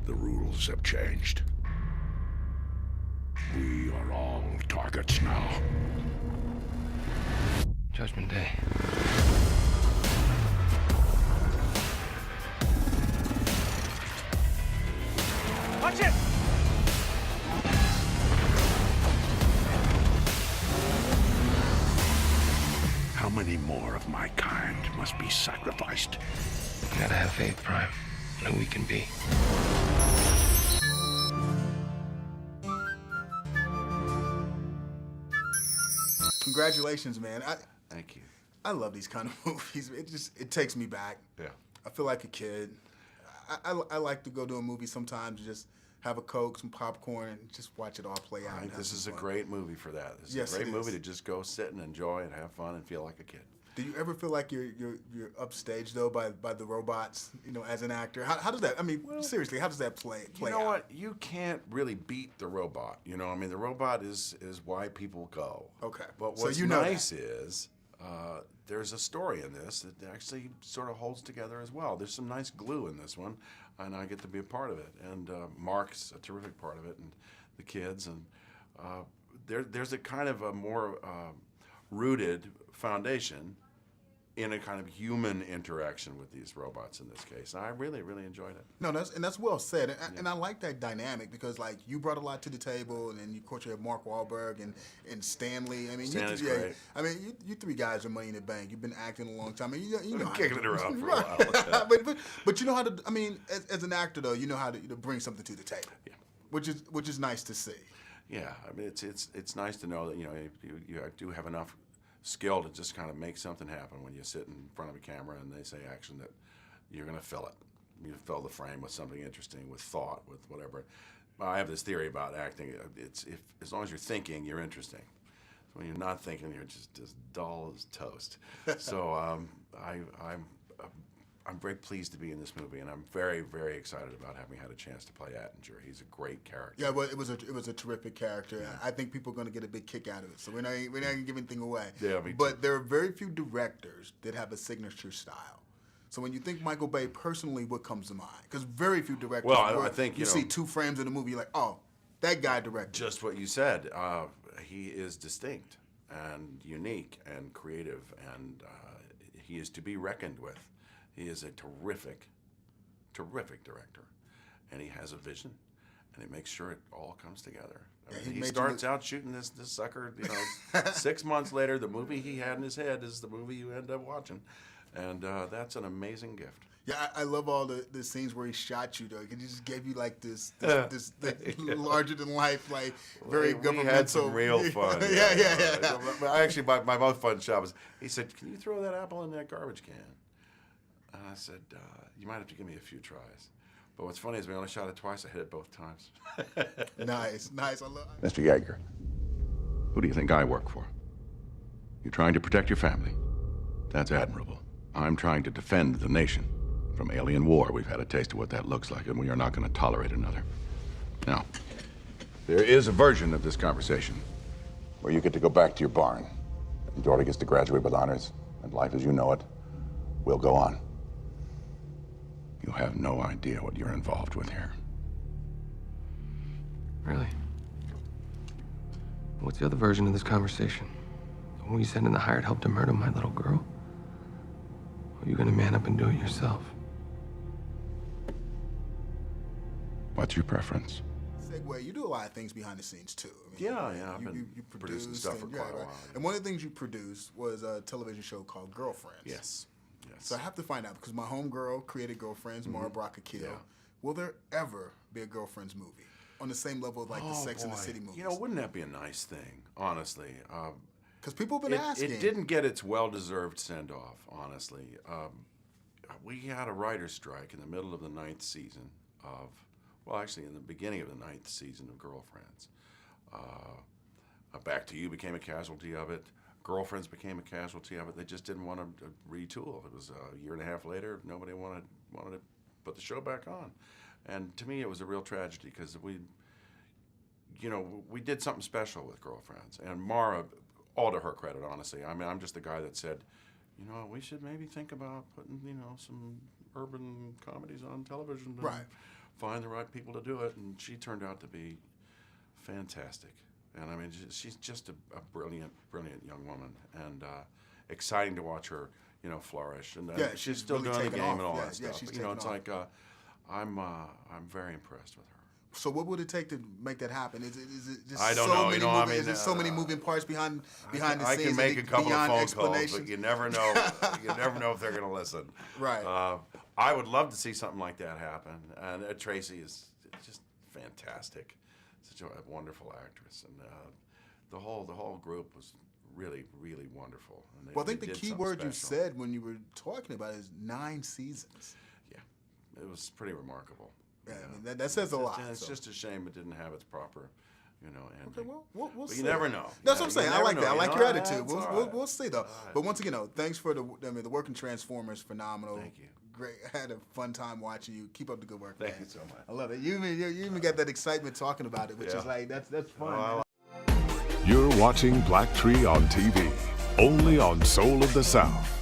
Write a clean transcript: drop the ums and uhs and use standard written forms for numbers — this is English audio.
The rules have changed. We are all targets now. Judgment Day. Watch it! How many more of my kind must be sacrificed? You gotta have faith, Prime, in who we can be. Congratulations, man. Thank you. I love these kind of movies. It takes me back. Yeah. I feel like a kid. I like to go to a movie sometimes, just have a Coke, some popcorn, and just watch it all play out. I think this is a fun. great movie for that. This is Yes, a great it movie is. to just go sit and enjoy and have fun and feel like a kid. Do you ever feel like you're upstaged though by the robots? You know, as an actor, how does that? I mean, seriously, how does that play You know out? what? You can't really beat the robot. You know, I mean, the robot is why people go. Okay. But So what's you know nice is there's a story in this that actually sort of holds together as well. There's some nice glue in this one, and I get to be a part of it. And Mark's a terrific part of it, and the kids. And there's a kind of a more rooted foundation in a kind of human interaction with these robots in this case. I really, really enjoyed it. No, that's well said, and I like that dynamic because like you brought a lot to the table, and then of course you have Mark Wahlberg and Stanley. I mean, Stanley's great. I mean, you three guys are Money in the Bank. You've been acting a long time. I mean, you know, Kicking it around for a right. while. but you know how to. I mean, as an actor though, you know how to bring something to the table. Yeah. Which is nice to see. Yeah, I mean, it's nice to know that you do have enough skill to just kind of make something happen when you sit in front of a camera and they say action, that you're going to fill it. You fill the frame with something interesting, with thought, with whatever. I have this theory about acting. As long as you're thinking, you're interesting. So when you're not thinking, you're just as dull as toast. So I'm very pleased to be in this movie, and I'm very, very excited about having had a chance to play Attinger. He's a great character. Yeah, well, it was a terrific character. Yeah. I think people are going to get a big kick out of it. So we're not going to give anything away. Yeah, me too. But there are very few directors that have a signature style. So when you think Michael Bay, personally, what comes to mind? Because very few directors. Well, I think you see 2 frames in the movie, you're like, oh, that guy directed. Just what you said. He is distinct and unique and creative, and he is to be reckoned with. He is a terrific, terrific director, and he has a vision, and he makes sure it all comes together. I mean, he starts out shooting this sucker, 6 months later, the movie he had in his head is the movie you end up watching, and that's an amazing gift. Yeah, I love all the scenes where he shot you, though. He just gave you like this larger than life, like very governmental. We had some real fun. yeah. Actually, my most fun shot was, he said, "Can you throw that apple in that garbage can?" And I said, "You might have to give me a few tries." But what's funny is we only shot it twice. I hit it both times. Nice. I love it. Mr. Yeager, who do you think I work for? You're trying to protect your family. That's admirable. I'm trying to defend the nation from alien war. We've had a taste of what that looks like, and we are not going to tolerate another. Now, there is a version of this conversation where you get to go back to your barn, and daughter gets to graduate with honors, and life as you know it will go on. You have no idea what you're involved with here. Really? What's the other version of this conversation? The one you sent in the hired help to murder my little girl? Or are you gonna man up and do it yourself? What's your preference? Segue, you do a lot of things behind the scenes too. I mean, Yeah. I've been you producing produced stuff for quite a right. while. And one of the things you produced was a television show called Girlfriends. Yes. So I have to find out, because my homegirl created Girlfriends, Mara Brock Akil. Yeah. Will there ever be a Girlfriends movie on the same level of like the Sex and the City movies? You know, wouldn't that be a nice thing, honestly? Because people have been asking. It didn't get its well-deserved send-off, honestly. We had a writer's strike in the middle of the 9th season of, well, actually in the beginning of the 9th season of Girlfriends. Back to You became a casualty of it. Girlfriends became a casualty of it. They just didn't want to retool. It was a year and a half later. Nobody wanted to put the show back on. And to me, it was a real tragedy because we did something special with Girlfriends. And Mara, all to her credit, honestly. I mean, I'm just the guy that said, we should maybe think about putting, some urban comedies on television. Right. find the right people to do it, and she turned out to be fantastic. And I mean, she's just a brilliant, brilliant young woman, and exciting to watch her, you know, flourish. And Yeah, she's still really doing the taken game off. and all Yeah, that yeah, stuff. she's You know, taken it's off. like I'm very impressed with her. So what would it take to make that happen? Is it just I don't so know. many You know, I moving, mean, is there so many moving parts behind the I scenes? can make a and couple of beyond phone calls, explanations? but you never know. You never know if they're going to listen. Right. I would love to see something like that happen. And Tracy is just fantastic. Such a wonderful actress, and the whole group was really, really wonderful. And Well, I think they the did key something word you special. said when you were talking about it is 9 seasons. Yeah, it was pretty remarkable. Yeah, I mean, that says a lot. And it's so. just a shame it didn't have its proper, you know, ending. Okay, well, we'll But see. you never know. That's what I'm You saying. I never like know, that. I you like know? your attitude. That's We'll, all we'll, right. we'll see, though. But once again, thanks for the work in Transformers, phenomenal. Thank you. Great. I had a fun time watching you. Keep up the good work, Thank man. you so much. I love it. You even got that excitement talking about it, which Yeah. is like, that's fun. Oh, I man. You're watching Black Tree on TV, only on Soul of the South.